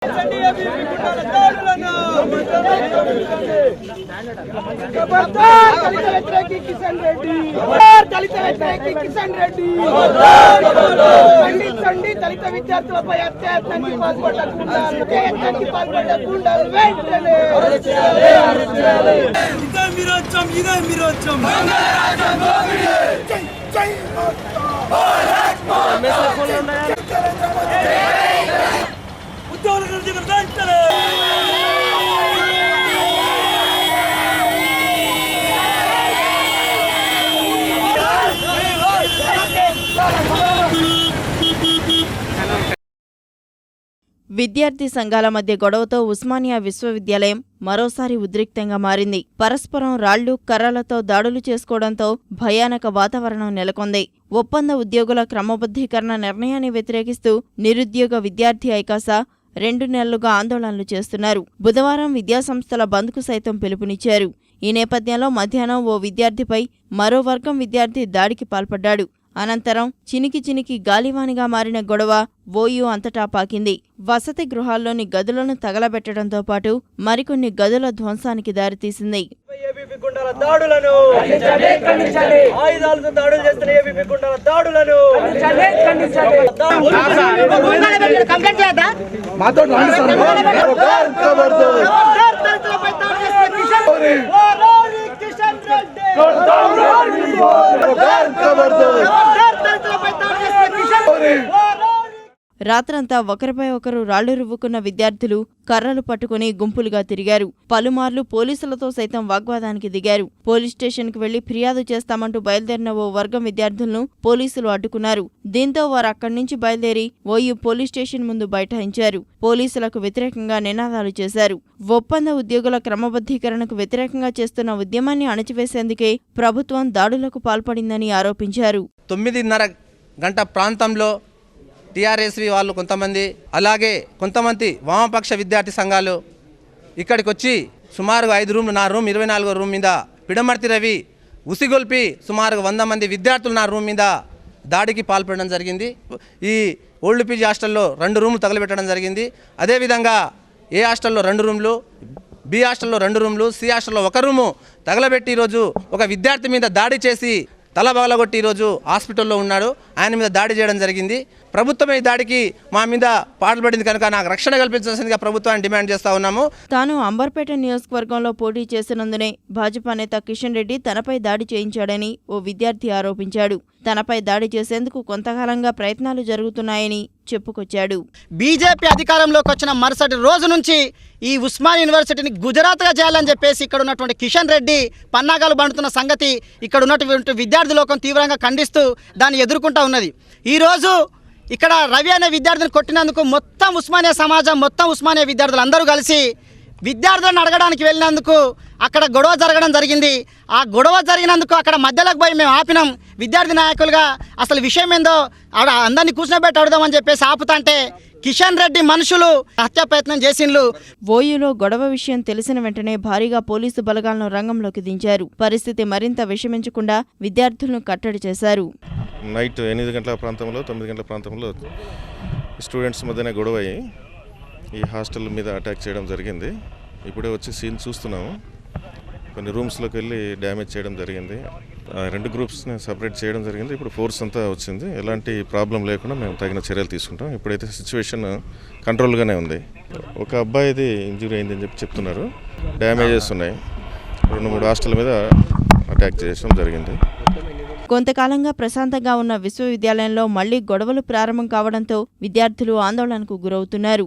దళిత విద్యార్థులపై అత్యాచారానికి పాల్పడ్డ గుండాలు వెంటనే విద్యార్థి సంఘాల మధ్య గొడవతో ఉస్మానియా విశ్వవిద్యాలయం మరోసారి ఉద్రిక్తంగా మారింది. పరస్పరం రాళ్లు, కర్రలతో దాడులు చేసుకోవడంతో భయానక వాతావరణం నెలకొంది. ఒప్పంద ఉద్యోగుల క్రమబద్ధీకరణ నిర్ణయాన్ని వ్యతిరేకిస్తూ నిరుద్యోగ విద్యార్థి ఐకాస 2 నెలలుగా ఆందోళనలు చేస్తున్నారు. బుధవారం విద్యాసంస్థల బంద్కు సైతం పిలుపునిచ్చారు. ఈ నేపథ్యంలో మధ్యాహ్నం ఓ విద్యార్థిపై మరో వర్గం విద్యార్థి దాడికి పాల్పడ్డాడు. అనంతరం చినికి గాలివానిగా మారిన గొడవ ఓయూ అంతటా పాకింది. వసతి గృహాల్లోని గదులను తగలబెట్టడంతో పాటు మరికొన్ని గదుల ధ్వంసానికి దారితీసింది. రాత్రంతా ఒకరిపై ఒకరు రాళ్లు రువ్వుకున్న విద్యార్థులు కర్రలు పట్టుకుని గుంపులుగా తిరిగారు. పలుమార్లు పోలీసులతో సైతం వాగ్వాదానికి దిగారు. పోలీస్ స్టేషన్కు వెళ్లి ఫిర్యాదు చేస్తామంటూ బయలుదేరిన ఓ వర్గం విద్యార్థులను పోలీసులు అడ్డుకున్నారు. దీంతో వారు అక్కడి నుంచి బయలుదేరి ఓయూ పోలీస్ స్టేషన్ ముందు బైఠాయించారు. పోలీసులకు వ్యతిరేకంగా నినాదాలు చేశారు. ఒప్పంద ఉద్యోగుల క్రమబద్ధీకరణకు వ్యతిరేకంగా చేస్తున్న ఉద్యమాన్ని అణచివేసేందుకే ప్రభుత్వం దాడులకు పాల్పడిందని ఆరోపించారు. 9:30 గంట ప్రాంతంలో టీఆర్ఎస్వి వాళ్ళు కొంతమంది, అలాగే కొంతమంది వామపక్ష విద్యార్థి సంఘాలు ఇక్కడికి వచ్చి సుమారుగా 5 రూమ్లు, నా రూమ్ 24వ రూమ్ మీద పిడమర్తి రవి ఉసిగొల్పి సుమారుగా 100 మంది విద్యార్థులు నా రూమ్ మీద దాడికి పాల్పడడం జరిగింది. ఈ ఓల్డ్ పీజీ హాస్టల్లో 2 రూమ్లు తగలబెట్టడం జరిగింది. అదేవిధంగా ఏ హాస్టల్లో 2 రూమ్లు, బి హాస్టల్లో 2 రూమ్లు, సి హాస్టల్లో 1 రూము తగలబెట్టి ఈరోజు ఒక విద్యార్థి మీద దాడి చేసి తల బగలగొట్టి ఈరోజు హాస్పిటల్లో ఉన్నాడు. ఆయన మీద దాడి చేయడం జరిగింది. ప్రభుత్వం ఈ దాడికి మా మీద పాల్పడింది కనుక నాకు రక్షణ కల్పించాల్సిందిగా ప్రభుత్వాన్ని డిమాండ్ చేస్తా ఉన్నాము. తాను అంబర్పేట నియోజకవర్గంలో పోటీ చేసినందునే భాజపా నేత కిషన్ రెడ్డి తనపై దాడి చేయించాడని ఓ విద్యార్థి ఆరోపించాడు. తనపై దాడి చేసేందుకు కొంతకాలంగా ప్రయత్నాలు జరుగుతున్నాయని చెప్పుకొచ్చాడు. బీజేపీ అధికారంలోకి వచ్చిన మరుసటి రోజు నుంచి ఈ ఉస్మాన్ యూనివర్సిటీని గుజరాత్గా చేయాలని చెప్పేసి ఇక్కడ ఉన్నటువంటి కిషన్ రెడ్డి పన్నాగాలు బండుతున్న సంగతి ఇక్కడ ఉన్నటువంటి విద్యార్థి లోకం తీవ్రంగా ఖండిస్తూ దాన్ని ఎదుర్కొంటూ ఉన్నది. ఈరోజు ఇక్కడ రవి అనే విద్యార్థిని కొట్టినందుకు మొత్తం ఉస్మానియా సమాజం, మొత్తం ఉస్మానియా విద్యార్థులు అందరూ కలిసి విద్యార్థులను అడగడానికి వెళ్ళినందుకు అక్కడ గొడవ జరగడం జరిగింది. ఆ గొడవ జరిగినందుకు అక్కడ మధ్యలోకి పోయి మేము ఆపినాం. విద్యార్థి నాయకులుగా అసలు విషయం ఏందో అందరినీ కూర్చోబెట్టి అడుగుదామని చెప్పేసి ఆపుతాంటే కిషన్ రెడ్డి మనుషులు హత్యా ప్రయత్నం చేసిండ్లు. ఓయూలో గొడవ విషయం తెలిసిన వెంటనే భారీగా పోలీసు బలగాలను రంగంలోకి దించారు. పరిస్థితి మరింత విషమించకుండా విద్యార్థులను కట్టడి చేశారు. నైట్ 8 గంటల ప్రాంతంలో 9 గంటల ప్రాంతంలో స్టూడెంట్స్ మధ్యనే గొడవ అయ్యి ఈ హాస్టల్ మీద అటాక్ చేయడం జరిగింది. ఇప్పుడే వచ్చి సీన్ చూస్తున్నాము. కొన్ని రూమ్స్లోకి వెళ్ళి డ్యామేజ్ చేయడం జరిగింది. 2 గ్రూప్స్ని సపరేట్ చేయడం జరిగింది. ఇప్పుడు ఫోర్స్ అంతా వచ్చింది. ఎలాంటి ప్రాబ్లం లేకుండా మేము తగిన చర్యలు తీసుకుంటాం. ఇప్పుడైతే సిచ్యువేషన్ కంట్రోల్గానే ఉంది. ఒక అబ్బాయిది ఇంజురీ అయిందని చెప్తున్నారు. డ్యామేజెస్ ఉన్నాయి. 2-3 హాస్టల్ మీద అటాక్ చేయడం జరిగింది. కొంతకాలంగా ప్రశాంతంగా ఉన్న విశ్వవిద్యాలయంలో మళ్లీ గొడవలు ప్రారంభం కావడంతో విద్యార్థులు ఆందోళనకు గురవుతున్నారు.